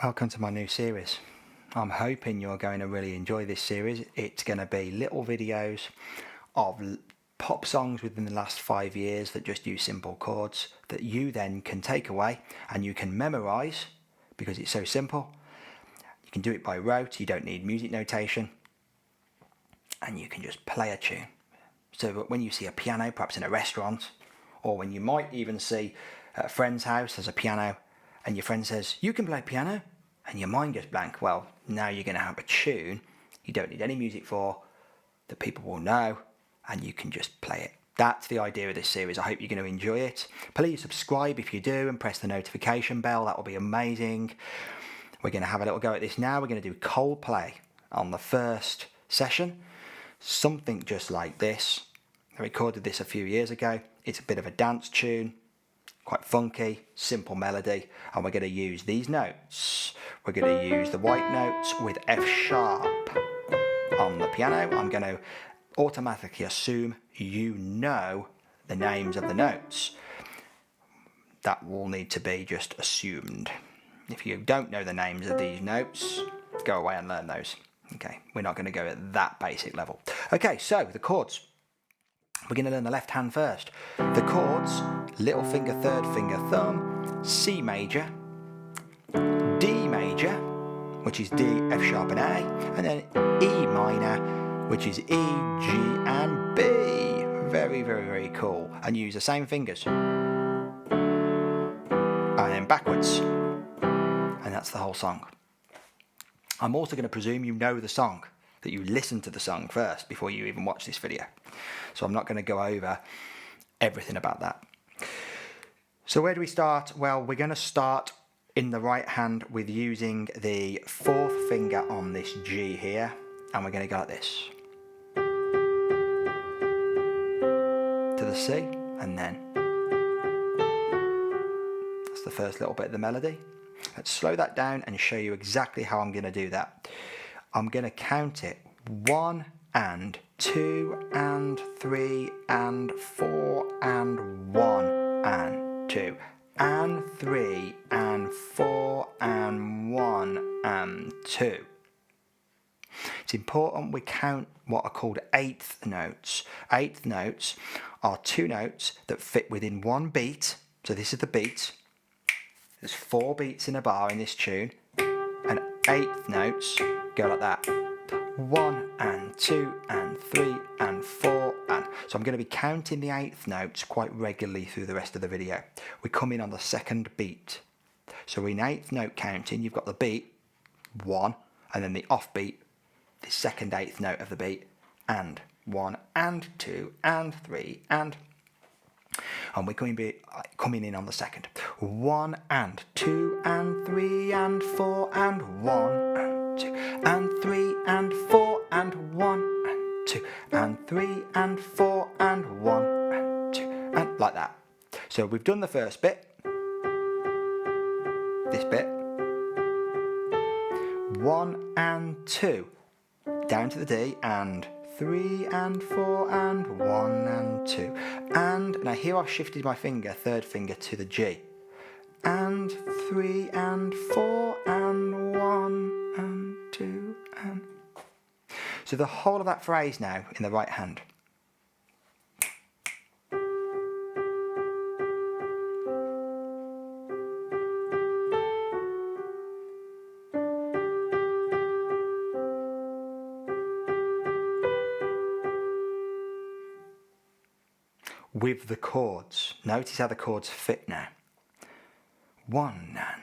Welcome to my new series. I'm hoping you're going to really enjoy this series. It's going to be little videos of pop songs within the last 5 years that just use simple chords that you then can take away and you can memorize because it's so simple. You can do it by rote, you don't need music notation, and you can just play a tune. So that when you see a piano, perhaps in a restaurant, or when you might even see at a friend's house there's a piano and your friend says, "You can play piano," and your mind goes blank. Well, now you're going to have a tune you don't need any music for, that people will know, and you can just play it. That's the idea of this series. I hope you're going to enjoy it. Please subscribe if you do and press the notification bell. That will be amazing. We're going to have a little go at this now. We're going to do Coldplay on the first session. Something just like this. I recorded this a few years ago. It's a bit of a dance tune. Quite funky, simple melody, and we're going to use these notes. We're going to use the white notes with F sharp on the piano. I'm going to automatically assume you know the names of the notes. That will need to be just assumed. If you don't know the names of these notes, go away and learn those. Okay, we're not going to go at that basic level. Okay, so the chords. We're going to learn the left hand first. The chords: little finger, third finger, thumb, C major, D major, which is D, F sharp and A, and then E minor, which is E, G and B. Very, very, very cool. And use the same fingers. And then backwards. And that's the whole song. I'm also going to presume you know the song, that you listen to the song first before you even watch this video. So I'm not going to go over everything about that. So where do we start? Well, we're going to start in the right hand with using the fourth finger on this G here, and we're going to go like this. To the C, and then that's the first little bit of the melody. Let's slow that down and show you exactly how I'm going to do that. I'm going to count it 1 and 2 and 3 and 4 and 1 and 2 and 3 and 4 and 1 and 2. It's important we count what are called eighth notes. Eighth notes are 2 notes that fit within 1 beat. So this is the beat. There's 4 beats in a bar in this tune, and eighth notes go like that. 1 and 2 and 3 and 4 and... So I'm going to be counting the eighth notes quite regularly through the rest of the video. We come in on the second beat. So in eighth note counting, you've got the beat, 1, and then the off beat, the second eighth note of the beat, and 1 and 2 and 3 and we're going to be coming in on the second. 1 and 2 and 3 and 4 and 1 and 2 and 3 and 4 and 1 and 2 and 3 and 4 and 1 and 2 and like that. So we've done the first bit. This bit. 1 and 2 down to the D, and 3 and 4 and 1 and 2. And now here I've shifted my finger, third finger, to the G. And 3 and 4 and 1 and 2 and... So the whole of that phrase now in the right hand. With the chords. Notice how the chords fit now. 1 and...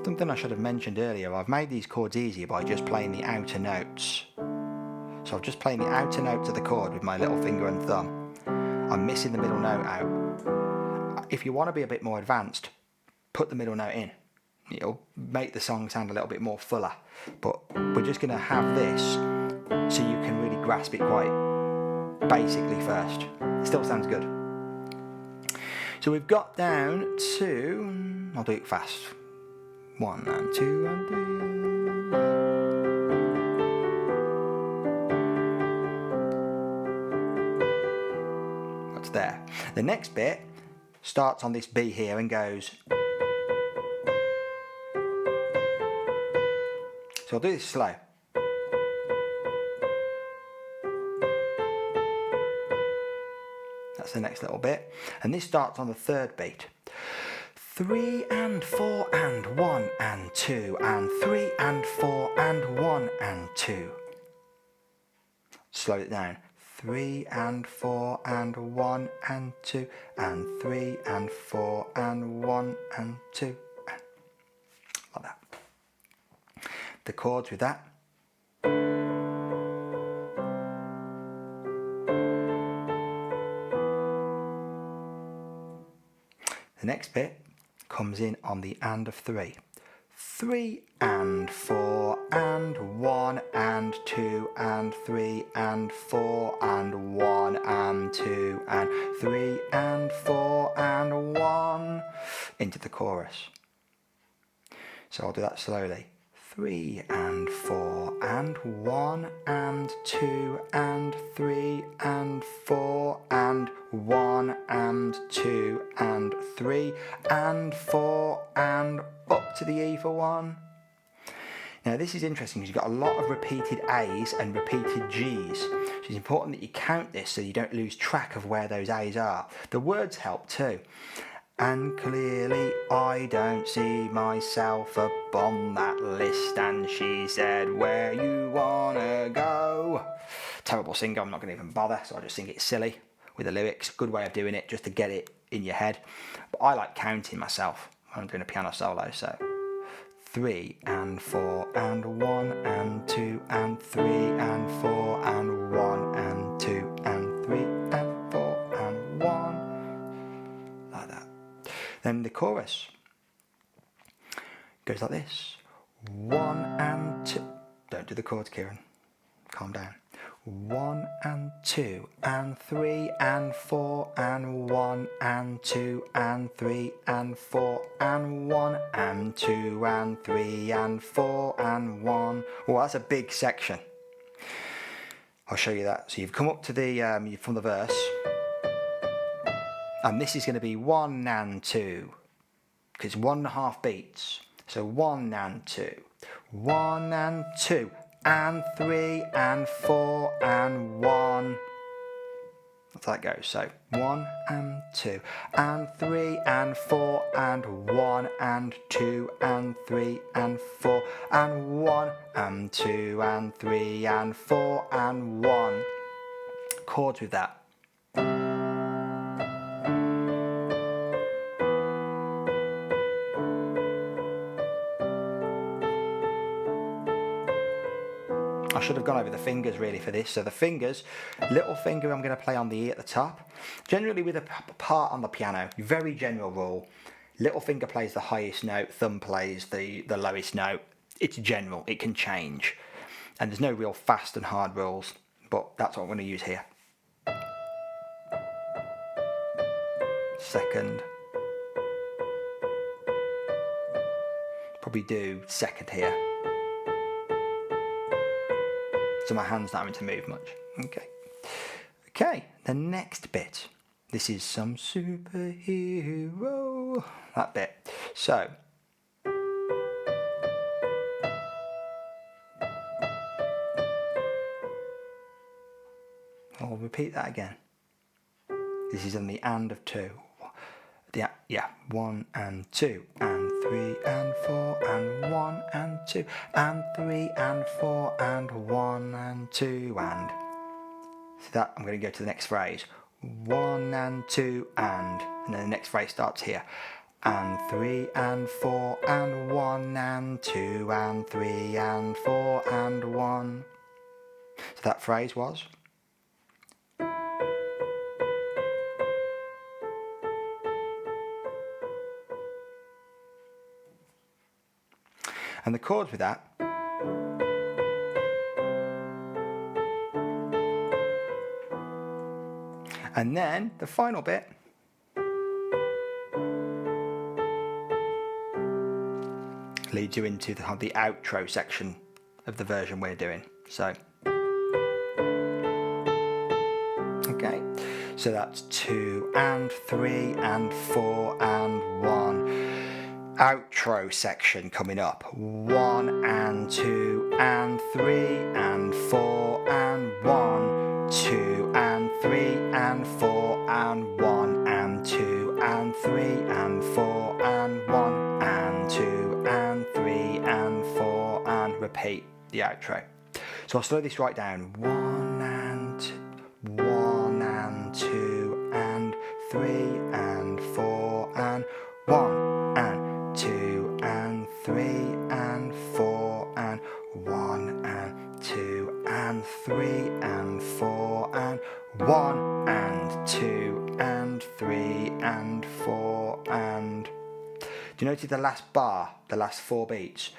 Something I should have mentioned earlier, I've made these chords easier by just playing the outer notes. So I'm just playing the outer notes of the chord with my little finger and thumb. I'm missing the middle note out. If you want to be a bit more advanced, put the middle note in. It'll make the song sound a little bit more fuller. But we're just going to have this so you can really grasp it quite basically first. It still sounds good. So we've got down to... I'll do it fast. 1 and 2 and 3... there. The next bit starts on this B here and goes. So I'll do this slow. That's the next little bit. And this starts on the third beat. 3 and 4 and 1 and 2 and 3 and 4 and 1 and 2. Slow it down. 3 and 4 and 1 and 2 and 3 and 4 and 1 and 2. Like that. The chords with that. The next bit comes in on the and of 3. 3 and 4 and 1 and 2 and 3 and 4 and 1 and 2 and 3 and 4 and 1 into the chorus. So I'll do that slowly. 3 and 4 and 1 and 2 and 3 and 4 and 1 and 2 and 3 and 4 and up to the E for 1. Now this is interesting because you've got a lot of repeated A's and repeated G's. So it's important that you count this so you don't lose track of where those A's are. The words help too. And clearly I don't see myself upon that list. And she said, where you wanna go? Terrible singer, I'm not going to even bother, so I'll just sing it silly with the lyrics. Good way of doing it, just to get it in your head. But I like counting myself when I'm doing a piano solo, so 3 and 4 and 1 and 2 and 3 and 4 and 1 and 2 and 3 and 4 and 1. Like that. Then the chorus goes like this. 1 and 2. Don't do the chords, Kieran. Calm down. 1 and 2 and 3 and 4 and 1 and 2 and 3 and 4 and 1 and 2 and 3 and 4 and 1. Well, that's a big section. I'll show you that. So you've come up to the from the verse, and this is going to be 1 and 2 because it's 1.5 beats. So 1 and 2, 1 and 2. And 3 and 4 and 1. That's how that goes. So 1 and 2 and 3 and 4 and 1 and 2 and 3 and 4 and 1 and 2 and 3 and 4 and 1. Chords with that. I should have gone over the fingers really for this. So the fingers, little finger I'm going to play on the E at the top. Generally with a part on the piano, very general rule, little finger plays the highest note, thumb plays the lowest note. It's general, it can change. And there's no real fast and hard rules, but that's what I'm going to use here. Second. Probably do second here. So my hand's not having to move much. Okay, the next bit. This is some superhero. That bit. So. I'll repeat that again. This is on the and of 2. Yeah, 1 and 2 and 3 and 4 and 1 and 2 and 3 and 4 and 1 and 2 and. So that I'm going to go to the next phrase. 1 and 2 and then the next phrase starts here. And 3 and 4 and 1 and 2 and 3 and 4 and 1. So that phrase was. And the chords with that. And then the final bit. Leads you into the outro section of the version we're doing. So. Okay. So that's 2 and 3 and 4 and 1. Outro section coming up. 1 and 2 and 3 and 4 and 1. 2 and 3 and 4 and 1 and 2 and 3 and 4 and 1 and 2 and 3 and 4 and repeat the outro. So I'll slow this right down. 1 and 2, 1 and 2 and 3 and 4 and 1 and 2 and 3 and 4 and 1 and 2 and 3 and 4 and 1 and 2 and 3 and 4 and... Do you notice the last bar, the last 4 beats?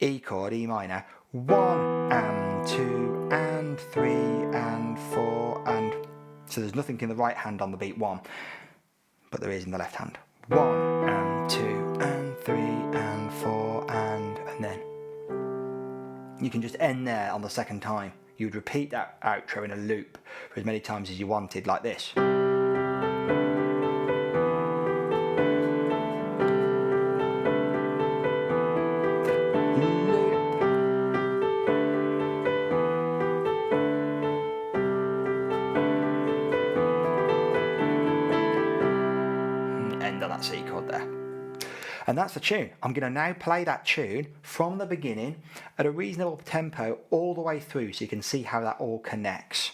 E chord, E minor, 1 and 2 and 3 and 4 and... So there's nothing in the right hand on the beat 1, but there is in the left hand. 1 and 2 and 3 and 4 and then you can just end there on the second time. You would repeat that outro in a loop for as many times as you wanted, like this. End of that C chord there. And that's the tune. I'm going to now play that tune from the beginning at a reasonable tempo all the way through so you can see how that all connects.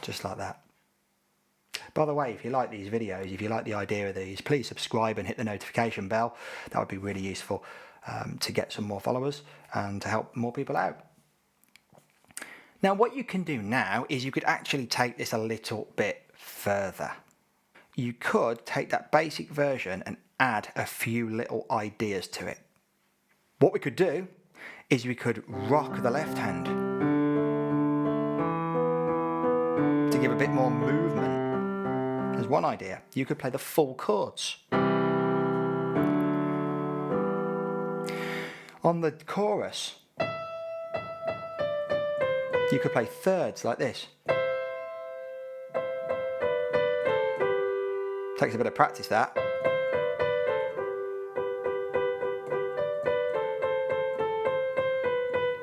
Just like that. By the way, if you like these videos, if you like the idea of these, please subscribe and hit the notification bell. That would be really useful to get some more followers and to help more people out. Now, what you can do now is you could actually take this a little bit further. You could take that basic version and add a few little ideas to it. What we could do is we could rock the left hand to give a bit more movement. There's one idea. You could play the full chords. On the chorus, you could play thirds like this. Takes a bit of practice, that.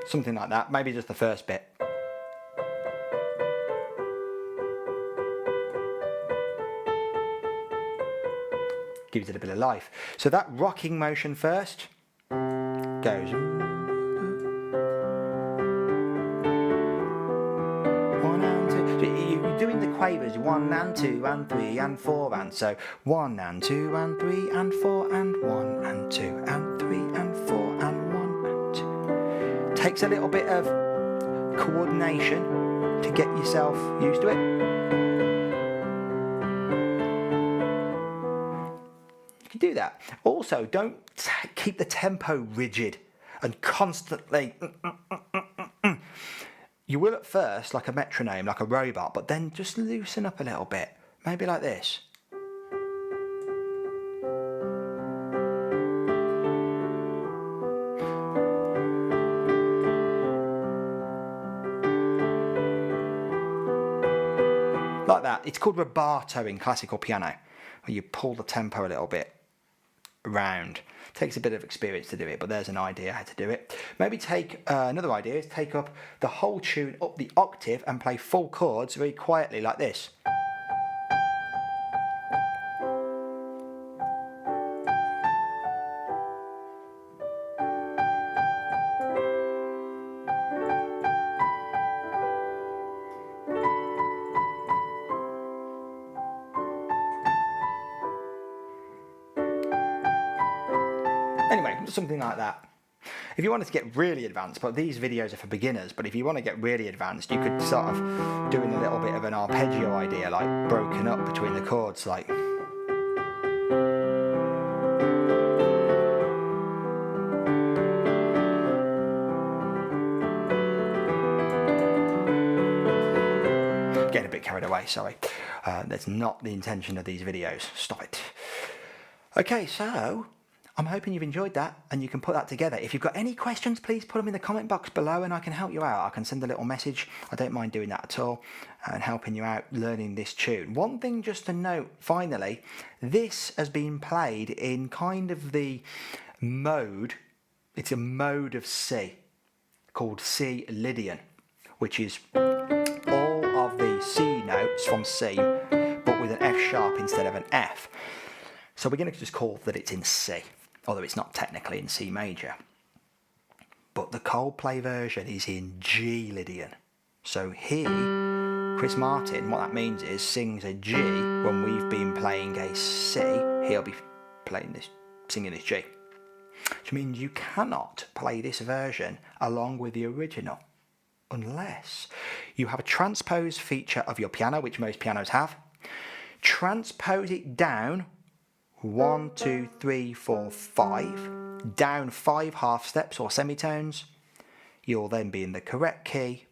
Something like that, maybe just the first bit. Gives it a bit of life. So that rocking motion first goes. One and two. So you're doing the quavers. 1 and 2 and 3 and 4 and so 1 and 2 and 3 and 4 and 1 and 2 and 3 and 4 and 1 and 2. Takes a little bit of coordination to get yourself used to it. Do that. Also, don't keep the tempo rigid and constantly. You will at first, like a metronome, like a robot, but then just loosen up a little bit. Maybe like this. Like that. It's called rubato in classical piano, where you pull the tempo a little bit. round. Takes a bit of experience to do it, but there's an idea how to do it. Maybe take another idea is take up the whole tune up the octave and play full chords very quietly like this. Anyway, something like that. If you wanted to get really advanced, but these videos are for beginners, but if you want to get really advanced, you could sort of doing a little bit of an arpeggio idea, like broken up between the chords, like. Getting a bit carried away, sorry. That's not the intention of these videos. Stop it. Okay, so I'm hoping you've enjoyed that and you can put that together. If you've got any questions, please put them in the comment box below and I can help you out. I can send a little message. I don't mind doing that at all and helping you out learning this tune. One thing just to note, finally, this has been played in kind of the mode, it's a mode of C called C Lydian, which is all of the C notes from C but with an F sharp instead of an F. So we're going to just call that it's in C, although it's not technically in C major. But the Coldplay version is in G Lydian. So he, Chris Martin, what that means is sings a G when we've been playing a C, he'll be playing this, singing this G. Which means you cannot play this version along with the original unless you have a transpose feature of your piano, which most pianos have. Transpose it down 1, 2, 3, 4, 5, down 5 half steps or semitones. You'll then be in the correct key,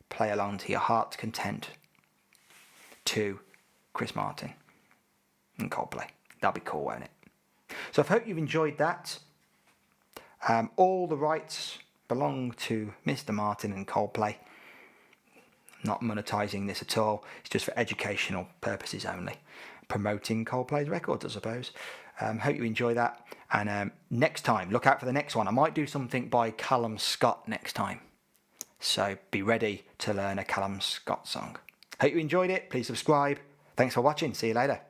play along to your heart's content to Chris Martin and Coldplay. That'll be cool, won't it? So I hope you've enjoyed that. All the rights belong to Mr. Martin and Coldplay. I'm not monetising this at all. It's just for educational purposes only. Promoting Coldplay's records, I suppose. Hope you enjoy that. And next time, look out for the next one. I might do something by Callum Scott next time. So be ready to learn a Callum Scott song. Hope you enjoyed it. Please subscribe. Thanks for watching. See you later.